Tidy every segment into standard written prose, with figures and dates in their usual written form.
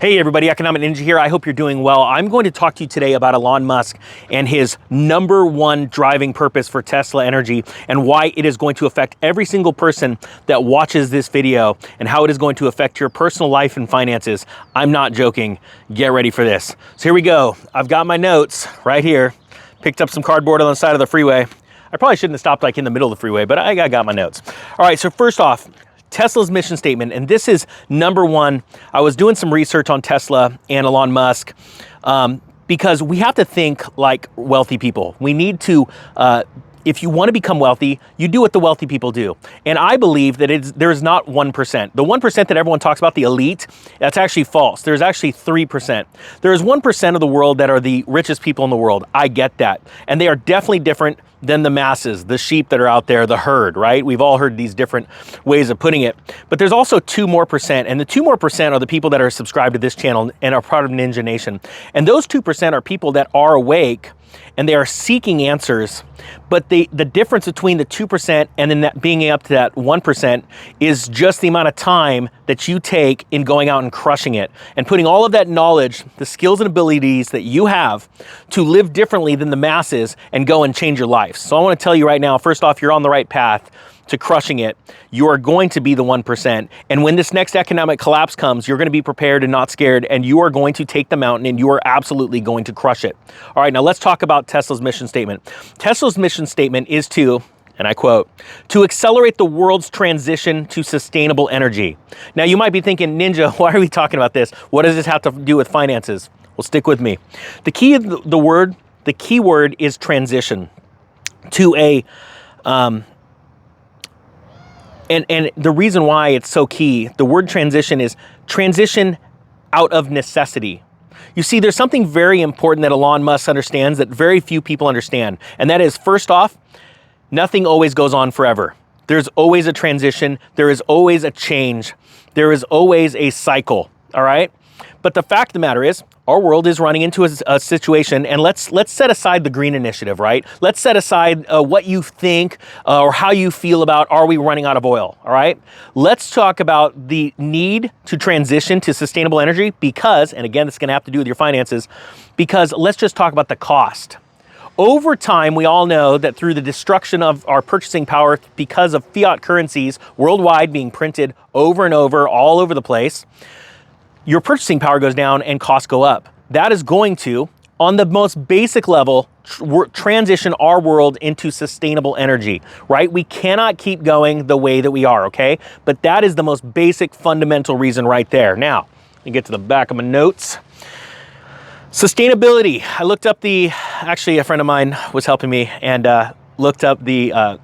Hey everybody, Economic Ninja here. I hope you're doing well. I'm going to talk to you today about Elon Musk and his #1 driving purpose for Tesla Energy and why it is going to affect every single person that watches this video and how it is going to affect your personal life and finances. I'm not joking. Get ready for this. So here we go. I've got my notes right here. Picked up some cardboard on the side of the freeway. I probably shouldn't have stopped like in the middle of the freeway, but I got my notes. All right, so first off, Tesla's mission statement, and this is #1. I was doing some research on Tesla and Elon Musk because we have to think like wealthy people. We need to, if you want to become wealthy, you do what the wealthy people do. And I believe that there's not 1%. The 1% that everyone talks about, the elite, that's actually false. There's actually 3%. There is 1% of the world that are the richest people in the world. I get that. And they are definitely different than the masses, the sheep that are out there, the herd, right? We've all heard these different ways of putting it. But there's also 2% more, and the 2% more are the people that are subscribed to this channel and are part of Ninja Nation. And those 2% are people that are awake and they are seeking answers. But the difference between the 2% and then that being up to that 1% is just the amount of time that you take in going out and crushing it and putting all of that knowledge, the skills and abilities that you have to live differently than the masses and go and change your life. So I want to tell you right now, first off, you're on the right path to crushing it. You are going to be the 1%. And when this next economic collapse comes, you're going to be prepared and not scared, and you are going to take the mountain and you are absolutely going to crush it. All right, now let's talk about Tesla's mission statement. Tesla's mission statement is to, and I quote, to accelerate the world's transition to sustainable energy. Now you might be thinking, Ninja, why are we talking about this? What does this have to do with finances? Well, stick with me. The key word is transition to a, And the reason why it's so key, the word transition is transition out of necessity. You see, there's something very important that Elon Musk understands that very few people understand. And that is, first off, nothing always goes on forever. There's always a transition. There is always a change. There is always a cycle, all right? But the fact of the matter is, our world is running into a situation, and let's set aside the green initiative, right? Let's set aside what you think or how you feel about, are we running out of oil, all right? Let's talk about the need to transition to sustainable energy because, and again, this is gonna have to do with your finances, because let's just talk about the cost. Over time, we all know that through the destruction of our purchasing power because of fiat currencies worldwide being printed over and over, all over the place, your purchasing power goes down and costs go up. That is going to, on the most basic level, transition our world into sustainable energy, right? We cannot keep going the way that we are, okay? But that is the most basic fundamental reason right there. Now, let me get to the back of my notes. Sustainability. I looked up actually a friend of mine was helping me and looked up the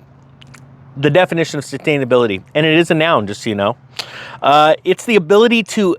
definition of sustainability, and it is a noun, just so you know. It's the ability to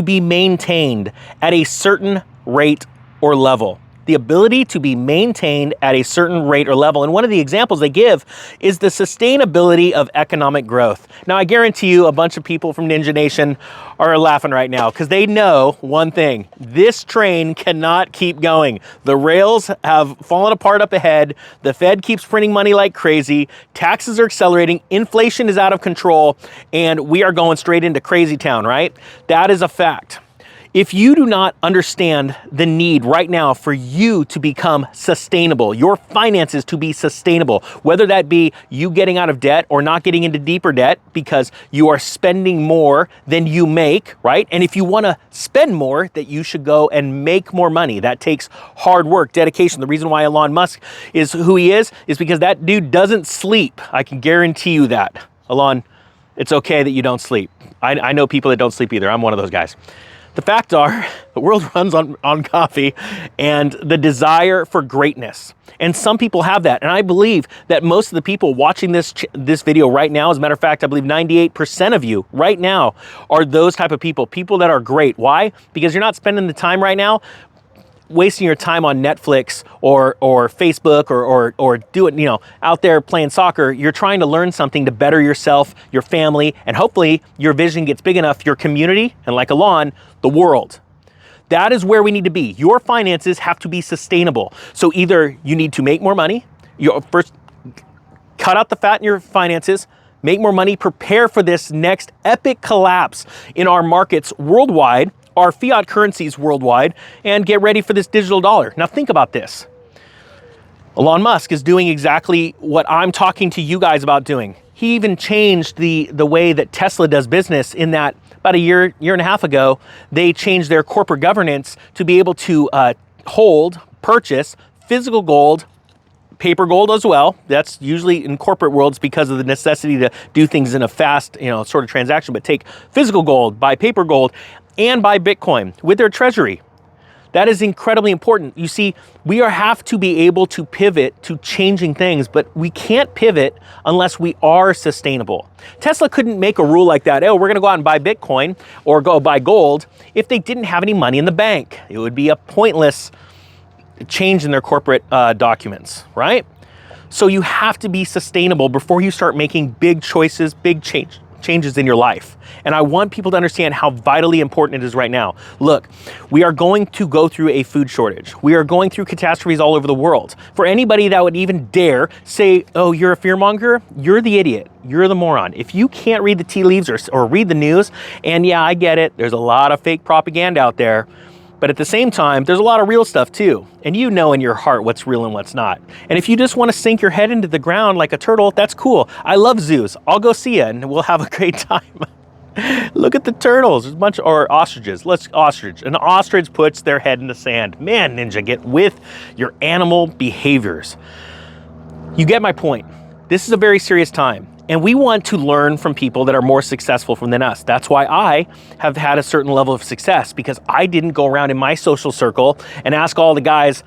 be maintained at a certain rate or level. The ability to be maintained at a certain rate or level. And one of the examples they give is the sustainability of economic growth. Now, I guarantee you a bunch of people from Ninja Nation are laughing right now because they know one thing. This train cannot keep going. The rails have fallen apart up ahead. The Fed keeps printing money like crazy. Taxes are accelerating. Inflation is out of control. And we are going straight into crazy town, right? That is a fact. If you do not understand the need right now for you to become sustainable, your finances to be sustainable, whether that be you getting out of debt or not getting into deeper debt because you are spending more than you make, right? And if you want to spend more, that you should go and make more money. That takes hard work, dedication. The reason why Elon Musk is who he is because that dude doesn't sleep. I can guarantee you that. Elon, it's okay that you don't sleep. I know people that don't sleep either. I'm one of those guys. The facts are, the world runs on coffee and the desire for greatness. And some people have that. And I believe that most of the people watching this video right now, as a matter of fact, I believe 98% of you right now are those type of people that are great. Why? Because you're not spending the time right now wasting your time on Netflix or Facebook or doing, out there playing soccer. You're trying to learn something to better yourself, your family, and hopefully your vision gets big enough, your community, and like Elon, the world. That is where we need to be. Your finances have to be sustainable. So either you need to make more money, you first cut out the fat in your finances, make more money, prepare for this next epic collapse in our markets worldwide, our fiat currencies worldwide, and get ready for this digital dollar. Now think about this. Elon Musk is doing exactly what I'm talking to you guys about doing. He even changed the way that Tesla does business, in that about a year and a half ago, they changed their corporate governance to be able to purchase physical gold, paper gold as well. That's usually in corporate worlds because of the necessity to do things in a fast, sort of transaction, but take physical gold, buy paper gold, and buy Bitcoin with their treasury. That is incredibly important. You see, we have to be able to pivot to changing things, but we can't pivot unless we are sustainable. Tesla couldn't make a rule like that. Oh, we're gonna go out and buy Bitcoin or go buy gold if they didn't have any money in the bank. It would be a pointless change in their corporate documents, right? So you have to be sustainable before you start making big choices, big changes in your life. And I want people to understand how vitally important it is right now. Look, we are going to go through a food shortage. We are going through catastrophes all over the world. For anybody that would even dare say, oh, you're a fearmonger, you're the idiot. You're the moron. If you can't read the tea leaves or read the news, and yeah, I get it, there's a lot of fake propaganda out there, but at the same time, there's a lot of real stuff too. And you know in your heart what's real and what's not. And if you just want to sink your head into the ground like a turtle, that's cool. I love zoos. I'll go see you and we'll have a great time. Look at the turtles. There's a bunch, or ostriches. Ostrich. An ostrich puts their head in the sand. Man, Ninja, get with your animal behaviors. You get my point. This is a very serious time. And we want to learn from people that are more successful than us. That's why I have had a certain level of success, because I didn't go around in my social circle and ask all the guys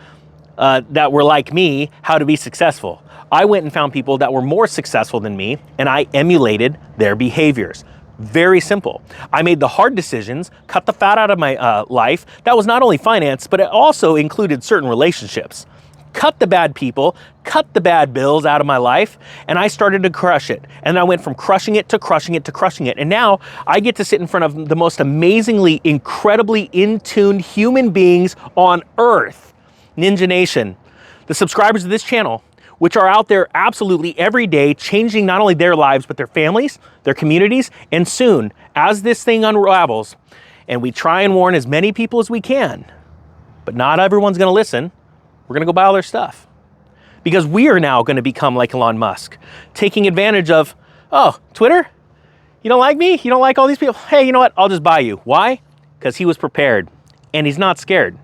that were like me how to be successful. I went and found people that were more successful than me, and I emulated their behaviors. Very simple. I made the hard decisions, cut the fat out of my life. That was not only finance, but it also included certain relationships. Cut the bad people, cut the bad bills out of my life, and I started to crush it. And I went from crushing it to crushing it to crushing it. And now I get to sit in front of the most amazingly, incredibly in-tuned human beings on earth. Ninja Nation, the subscribers of this channel, which are out there absolutely every day, changing not only their lives, but their families, their communities, and soon, as this thing unravels, and we try and warn as many people as we can, but not everyone's gonna listen, we're gonna go buy all their stuff. Because we are now gonna become like Elon Musk, taking advantage of, oh, Twitter? You don't like me? You don't like all these people? Hey, you know what? I'll just buy you. Why? Because he was prepared, and he's not scared.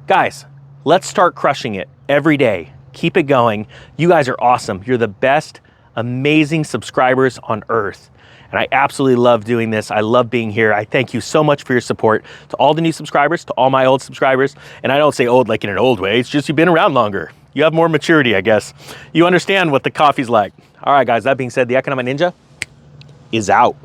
Guys, let's start crushing it every day. Keep it going. You guys are awesome. You're the best, amazing subscribers on earth. And I absolutely love doing this. I love being here. I thank you so much for your support. To all the new subscribers, to all my old subscribers. And I don't say old like in an old way. It's just you've been around longer. You have more maturity, I guess. You understand what the coffee's like. All right, guys, that being said, the Economic Ninja is out.